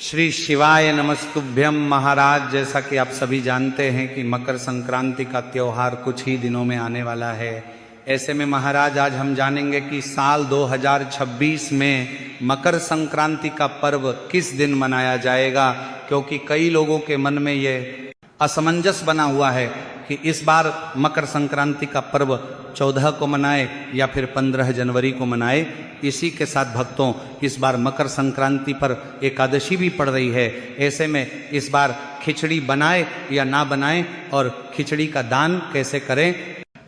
श्री शिवाय नमस्तुभ्यम। महाराज, जैसा कि आप सभी जानते हैं कि मकर संक्रांति का त्योहार कुछ ही दिनों में आने वाला है। ऐसे में महाराज आज हम जानेंगे कि साल 2026 में मकर संक्रांति का पर्व किस दिन मनाया जाएगा, क्योंकि कई लोगों के मन में ये असमंजस बना हुआ है कि इस बार मकर संक्रांति का पर्व 14 को मनाए या फिर 15 जनवरी को मनाए। इसी के साथ भक्तों, इस बार मकर संक्रांति पर एकादशी भी पड़ रही है। ऐसे में इस बार खिचड़ी बनाए या ना बनाए और खिचड़ी का दान कैसे करें,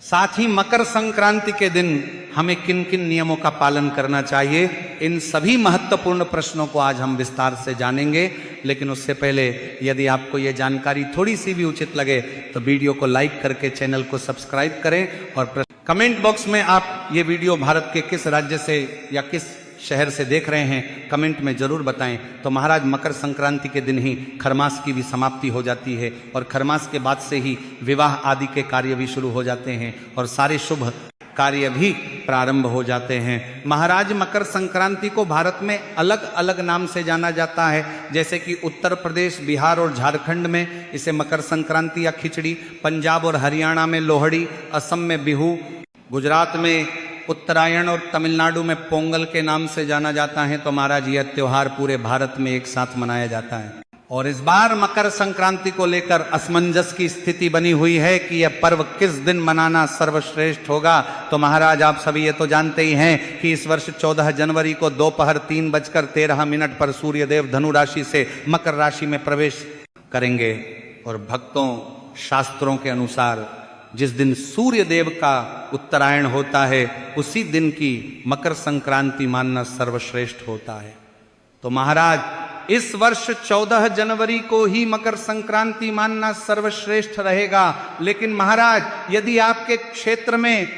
साथ ही मकर संक्रांति के दिन हमें किन किन नियमों का पालन करना चाहिए, इन सभी महत्वपूर्ण प्रश्नों को आज हम विस्तार से जानेंगे। लेकिन उससे पहले यदि आपको ये जानकारी थोड़ी सी भी उचित लगे तो वीडियो को लाइक करके चैनल को सब्सक्राइब करें और कमेंट बॉक्स में आप ये वीडियो भारत के किस राज्य से या किस शहर से देख रहे हैं कमेंट में जरूर बताएं। तो महाराज, मकर संक्रांति के दिन ही खरमास की भी समाप्ति हो जाती है और खरमास के बाद से ही विवाह आदि के कार्य भी शुरू हो जाते हैं और सारे शुभ कार्य भी प्रारंभ हो जाते हैं। महाराज, मकर संक्रांति को भारत में अलग अलग नाम से जाना जाता है। जैसे कि उत्तर प्रदेश, बिहार और झारखंड में इसे मकर संक्रांति या खिचड़ी, पंजाब और हरियाणा में लोहड़ी, असम में बिहू, गुजरात में उत्तरायण और तमिलनाडु में पोंगल के नाम से जाना जाता है। तो महाराज, यह त्योहार पूरे भारत में एक साथ मनाया जाता है और इस बार मकर संक्रांति को लेकर असमंजस की स्थिति बनी हुई है कि यह पर्व किस दिन मनाना सर्वश्रेष्ठ होगा। तो महाराज, आप सभी ये तो जानते ही हैं कि इस वर्ष 14 जनवरी को दोपहर 3:13 पर सूर्यदेव धनु राशि से मकर राशि में प्रवेश करेंगे और भक्तों, शास्त्रों के अनुसार जिस दिन सूर्य देव का उत्तरायण होता है उसी दिन की मकर संक्रांति मानना सर्वश्रेष्ठ होता है। तो महाराज, इस वर्ष 14 जनवरी को ही मकर संक्रांति मानना सर्वश्रेष्ठ रहेगा। लेकिन महाराज, यदि आपके क्षेत्र में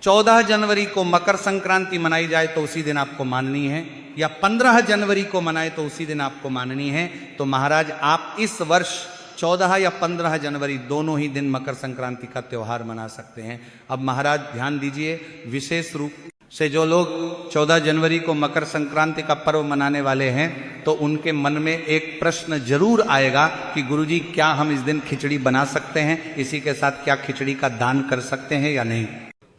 14 जनवरी को मकर संक्रांति मनाई जाए तो उसी दिन आपको माननी है, या 15 जनवरी को मनाए तो उसी दिन आपको माननी है। तो महाराज, आप इस वर्ष 14 या 15 जनवरी दोनों ही दिन मकर संक्रांति का त्योहार मना सकते हैं। अब महाराज ध्यान दीजिए, विशेष रूप से जो लोग 14 जनवरी को मकर संक्रांति का पर्व मनाने वाले हैं तो उनके मन में एक प्रश्न जरूर आएगा कि गुरुजी, क्या हम इस दिन खिचड़ी बना सकते हैं? इसी के साथ क्या खिचड़ी का दान कर सकते हैं या नहीं?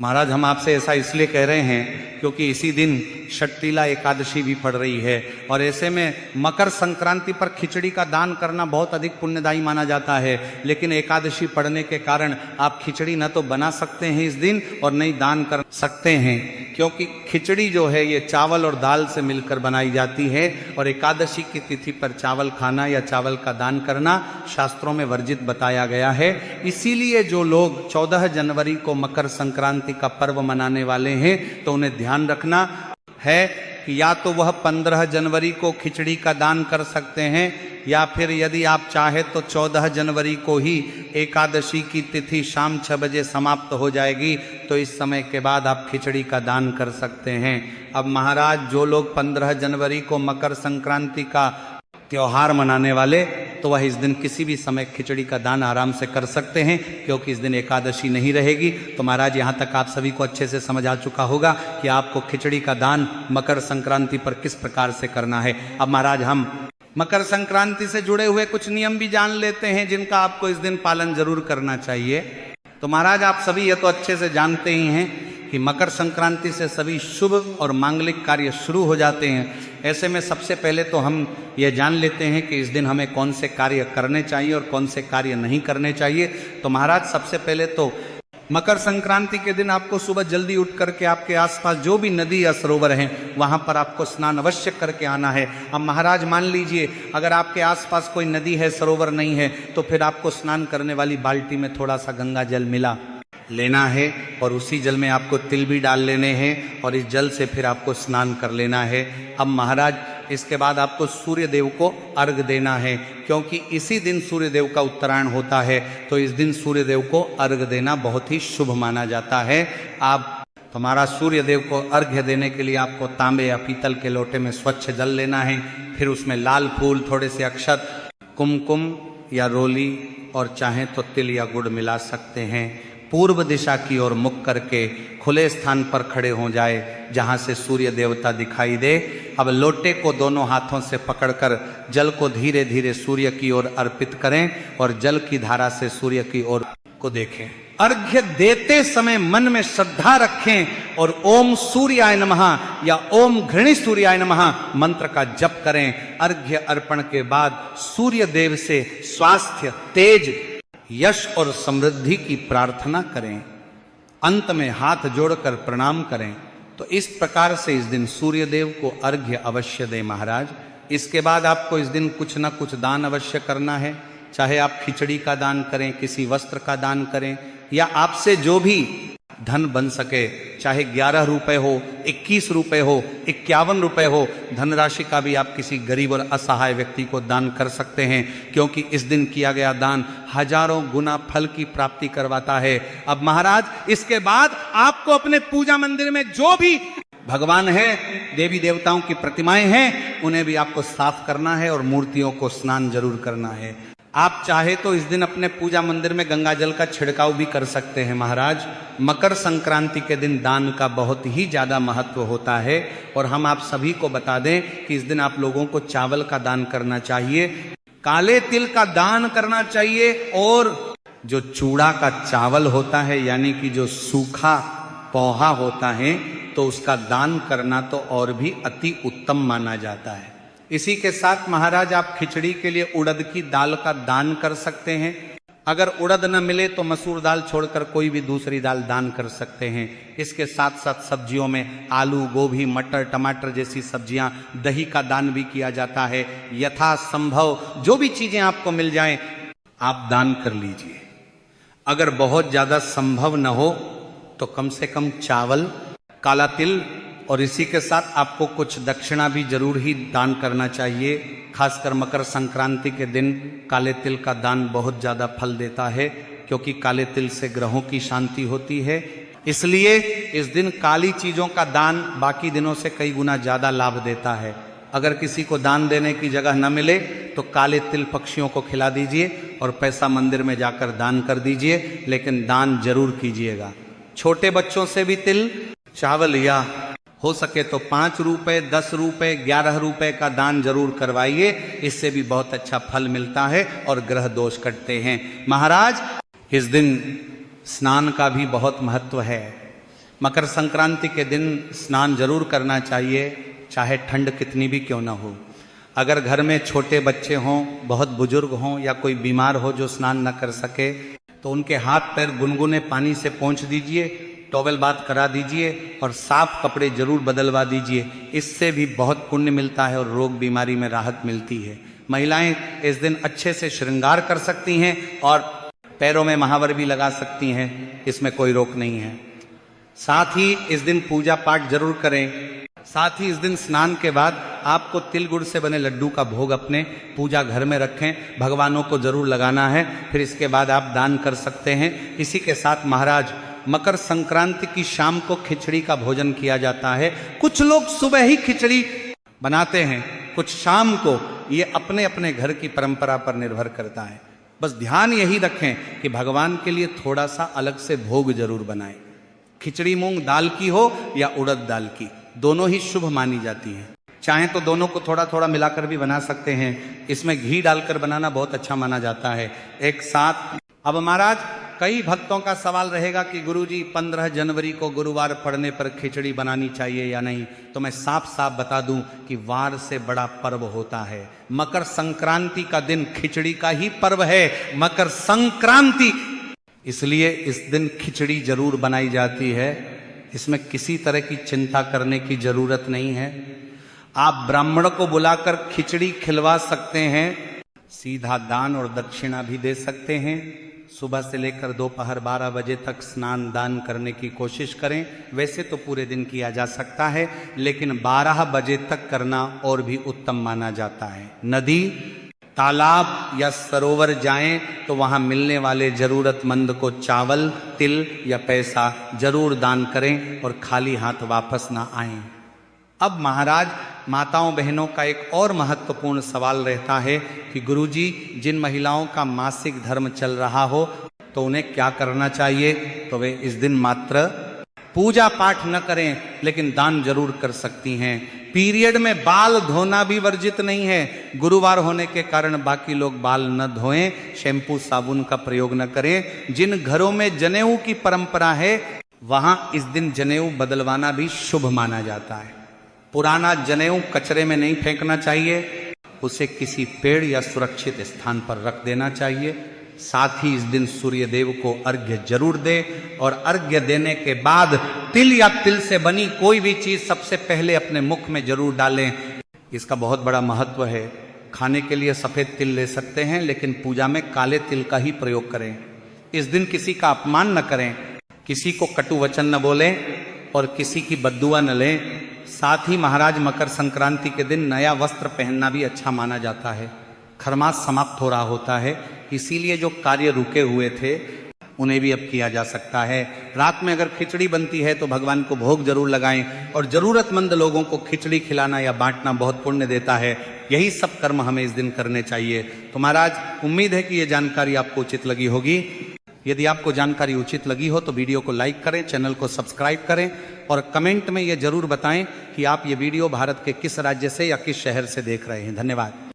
महाराज, हम आपसे ऐसा इसलिए कह रहे हैं क्योंकि इसी दिन षटतिला एकादशी भी पड़ रही है और ऐसे में मकर संक्रांति पर खिचड़ी का दान करना बहुत अधिक पुण्यदायी माना जाता है। लेकिन एकादशी पड़ने के कारण आप खिचड़ी न तो बना सकते हैं इस दिन और नहीं दान कर सकते हैं, क्योंकि खिचड़ी जो है ये चावल और दाल से मिलकर बनाई जाती है और एकादशी की तिथि पर चावल खाना या चावल का दान करना शास्त्रों में वर्जित बताया गया है। इसीलिए जो लोग 14 जनवरी को मकर संक्रांति का पर्व मनाने वाले हैं तो उन्हें ध्यान रखना है कि या तो वह 15 जनवरी को खिचड़ी का दान कर सकते हैं या फिर यदि आप चाहे तो 14 जनवरी को ही एकादशी की तिथि शाम 6 बजे समाप्त हो जाएगी, तो इस समय के बाद आप खिचड़ी का दान कर सकते हैं। अब महाराज, जो लोग 15 जनवरी को मकर संक्रांति का त्योहार मनाने वाले तो वह इस दिन किसी भी समय खिचड़ी का दान आराम से कर सकते हैं, क्योंकि इस दिन एकादशी नहीं रहेगी। तो महाराज, यहाँ तक आप सभी को अच्छे से समझ आ चुका होगा कि आपको खिचड़ी का दान मकर संक्रांति पर किस प्रकार से करना है। अब महाराज, हम मकर संक्रांति से जुड़े हुए कुछ नियम भी जान लेते हैं जिनका आपको इस दिन पालन जरूर करना चाहिए। तो महाराज, आप सभी ये तो अच्छे से जानते ही हैं कि मकर संक्रांति से सभी शुभ और मांगलिक कार्य शुरू हो जाते हैं। ऐसे में सबसे पहले तो हम ये जान लेते हैं कि इस दिन हमें कौन से कार्य करने चाहिए और कौन से कार्य नहीं करने चाहिए। तो महाराज, सबसे पहले तो मकर संक्रांति के दिन आपको सुबह जल्दी उठ करके आपके आसपास जो भी नदी या सरोवर हैं वहाँ पर आपको स्नान अवश्य करके आना है। अब महाराज, मान लीजिए अगर आपके आसपास कोई नदी है, सरोवर नहीं है, तो फिर आपको स्नान करने वाली बाल्टी में थोड़ा सा गंगा जल मिला लेना है और उसी जल में आपको तिल भी डाल लेने हैं और इस जल से फिर आपको स्नान कर लेना है। अब महाराज, इसके बाद आपको सूर्य देव को अर्घ देना है, क्योंकि इसी दिन सूर्य देव का उत्तरायण होता है। तो इस दिन सूर्य देव को अर्घ देना बहुत ही शुभ माना जाता है। आप हमारा सूर्य देव को अर्घ्य देने के लिए आपको तांबे या पीतल के लोटे में स्वच्छ जल लेना है, फिर उसमें लाल फूल, थोड़े से अक्षत, कुमकुम या रोली और चाहे तो तिल या गुड़ मिला सकते हैं। पूर्व दिशा की ओर मुख करके खुले स्थान पर खड़े हो जाए जहां से सूर्य देवता दिखाई दे। अब लोटे को दोनों हाथों से पकड़कर जल को धीरे धीरे सूर्य की ओर अर्पित करें और जल की धारा से सूर्य की ओर को देखें। अर्घ्य देते समय मन में श्रद्धा रखें और ओम सूर्याय नमः या ओम घृणी सूर्याय नमः मंत्र का जप करें। अर्घ्य अर्पण के बाद सूर्य देव से स्वास्थ्य, तेज, यश और समृद्धि की प्रार्थना करें। अंत में हाथ जोड़कर प्रणाम करें। तो इस प्रकार से इस दिन सूर्य देव को अर्घ्य अवश्य दें महाराज। इसके बाद आपको इस दिन कुछ ना कुछ दान अवश्य करना है। चाहे आप खिचड़ी का दान करें, किसी वस्त्र का दान करें, या आपसे जो भी धन बन सके, चाहे 11 रुपए हो, 21 रुपए हो, 51 रुपए हो, धनराशि का भी आप किसी गरीब और असहाय व्यक्ति को दान कर सकते हैं, क्योंकि इस दिन किया गया दान हजारों गुना फल की प्राप्ति करवाता है। अब महाराज इसके बाद आपको अपने पूजा मंदिर में जो भी भगवान है, देवी देवताओं की प्रतिमाएं हैं, उन्हें भी आपको साफ करना है और मूर्तियों को स्नान जरूर करना है। आप चाहे तो इस दिन अपने पूजा मंदिर में गंगा जल का छिड़काव भी कर सकते हैं महाराज। मकर संक्रांति के दिन दान का बहुत ही ज्यादा महत्व होता है और हम आप सभी को बता दें कि इस दिन आप लोगों को चावल का दान करना चाहिए, काले तिल का दान करना चाहिए, और जो चूड़ा का चावल होता है यानी कि जो सूखा पोहा होता है तो उसका दान करना तो और भी अति उत्तम माना जाता है। इसी के साथ महाराज आप खिचड़ी के लिए उड़द की दाल का दान कर सकते हैं। अगर उड़द न मिले तो मसूर दाल छोड़कर कोई भी दूसरी दाल दान कर सकते हैं। इसके साथ साथ सब्जियों में आलू, गोभी, मटर, टमाटर जैसी सब्जियां, दही का दान भी किया जाता है। यथा संभव जो भी चीजें आपको मिल जाएं आप दान कर लीजिए। अगर बहुत ज्यादा संभव न हो तो कम से कम चावल, काला तिल, और इसी के साथ आपको कुछ दक्षिणा भी जरूर ही दान करना चाहिए। खासकर मकर संक्रांति के दिन काले तिल का दान बहुत ज़्यादा फल देता है, क्योंकि काले तिल से ग्रहों की शांति होती है। इसलिए इस दिन काली चीज़ों का दान बाकी दिनों से कई गुना ज़्यादा लाभ देता है। अगर किसी को दान देने की जगह न मिले तो काले तिल पक्षियों को खिला दीजिए और पैसा मंदिर में जाकर दान कर दीजिए, लेकिन दान जरूर कीजिएगा। छोटे बच्चों से भी तिल, चावल या हो सके तो 5 रुपए, 10 रुपए, 11 रुपए का दान जरूर करवाइए। इससे भी बहुत अच्छा फल मिलता है और ग्रह दोष कटते हैं। महाराज इस दिन स्नान का भी बहुत महत्व है। मकर संक्रांति के दिन स्नान जरूर करना चाहिए, चाहे ठंड कितनी भी क्यों ना हो। अगर घर में छोटे बच्चे हों, बहुत बुजुर्ग हों या कोई बीमार हो जो स्नान न कर सके, तो उनके हाथ पैर गुनगुने पानी से पोंछ दीजिए, टॉवेल बाथ करा दीजिए और साफ कपड़े जरूर बदलवा दीजिए। इससे भी बहुत पुण्य मिलता है और रोग बीमारी में राहत मिलती है। महिलाएं इस दिन अच्छे से श्रृंगार कर सकती हैं और पैरों में महावर भी लगा सकती हैं, इसमें कोई रोक नहीं है। साथ ही इस दिन पूजा पाठ जरूर करें। साथ ही इस दिन स्नान के बाद आपको तिल गुड़ से बने लड्डू का भोग अपने पूजा घर में रखें, भगवानों को जरूर लगाना है। फिर इसके बाद आप दान कर सकते हैं। इसी के साथ महाराज मकर संक्रांति की शाम को खिचड़ी का भोजन किया जाता है। कुछ लोग सुबह ही खिचड़ी बनाते हैं, कुछ शाम को। ये अपने अपने घर की परंपरा पर निर्भर करता है। बस ध्यान यही रखें कि भगवान के लिए थोड़ा सा अलग से भोग जरूर बनाएं। खिचड़ी मूंग दाल की हो या उड़द दाल की, दोनों ही शुभ मानी जाती है। चाहे तो दोनों को थोड़ा थोड़ा मिलाकर भी बना सकते हैं। इसमें घी डालकर बनाना बहुत अच्छा माना जाता है एक साथ। अब महाराज कई भक्तों का सवाल रहेगा कि गुरुजी 15 जनवरी को गुरुवार पड़ने पर खिचड़ी बनानी चाहिए या नहीं। तो मैं साफ साफ बता दूं कि वार से बड़ा पर्व होता है। मकर संक्रांति का दिन खिचड़ी का ही पर्व है, मकर संक्रांति। इसलिए इस दिन खिचड़ी जरूर बनाई जाती है। इसमें किसी तरह की चिंता करने की जरूरत नहीं है। आप ब्राह्मण को बुलाकर खिचड़ी खिलवा सकते हैं, सीधा दान और दक्षिणा भी दे सकते हैं। सुबह से लेकर दोपहर 12 बजे तक स्नान दान करने की कोशिश करें। वैसे तो पूरे दिन किया जा सकता है, लेकिन 12 बजे तक करना और भी उत्तम माना जाता है। नदी, तालाब या सरोवर जाएं तो वहां मिलने वाले जरूरतमंद को चावल, तिल या पैसा जरूर दान करें और खाली हाथ वापस ना आएं। अब महाराज माताओं बहनों का एक और महत्वपूर्ण सवाल रहता है कि गुरुजी जिन महिलाओं का मासिक धर्म चल रहा हो तो उन्हें क्या करना चाहिए? तो वे इस दिन मात्र पूजा पाठ न करें, लेकिन दान जरूर कर सकती हैं। पीरियड में बाल धोना भी वर्जित नहीं है। गुरुवार होने के कारण बाकी लोग बाल न धोएं, शैम्पू साबुन का प्रयोग न करें। जिन घरों में जनेऊ की परंपरा है वहां इस दिन जनेऊ बदलवाना भी शुभ माना जाता है। पुराना जनेऊ कचरे में नहीं फेंकना चाहिए, उसे किसी पेड़ या सुरक्षित स्थान पर रख देना चाहिए। साथ ही इस दिन सूर्य देव को अर्घ्य जरूर दे, और अर्घ्य देने के बाद तिल या तिल से बनी कोई भी चीज सबसे पहले अपने मुख में जरूर डालें। इसका बहुत बड़ा महत्व है। खाने के लिए सफेद तिल ले सकते हैं, लेकिन पूजा में काले तिल का ही प्रयोग करें। इस दिन किसी का अपमान न करें, किसी को कटु वचन न बोलें और किसी की बद्दुआ न लें। साथ ही महाराज मकर संक्रांति के दिन नया वस्त्र पहनना भी अच्छा माना जाता है। खरमास समाप्त हो रहा होता है, इसीलिए जो कार्य रुके हुए थे उन्हें भी अब किया जा सकता है। रात में अगर खिचड़ी बनती है तो भगवान को भोग जरूर लगाएं, और जरूरतमंद लोगों को खिचड़ी खिलाना या बांटना बहुत पुण्य देता है। यही सब कर्म हमें इस दिन करने चाहिए। तो महाराज उम्मीद है कि ये जानकारी आपको उचित लगी होगी। यदि आपको जानकारी उचित लगी हो तो वीडियो को लाइक करें, चैनल को सब्सक्राइब करें, और कमेंट में ये जरूर बताएं कि आप ये वीडियो भारत के किस राज्य से या किस शहर से देख रहे हैं। धन्यवाद।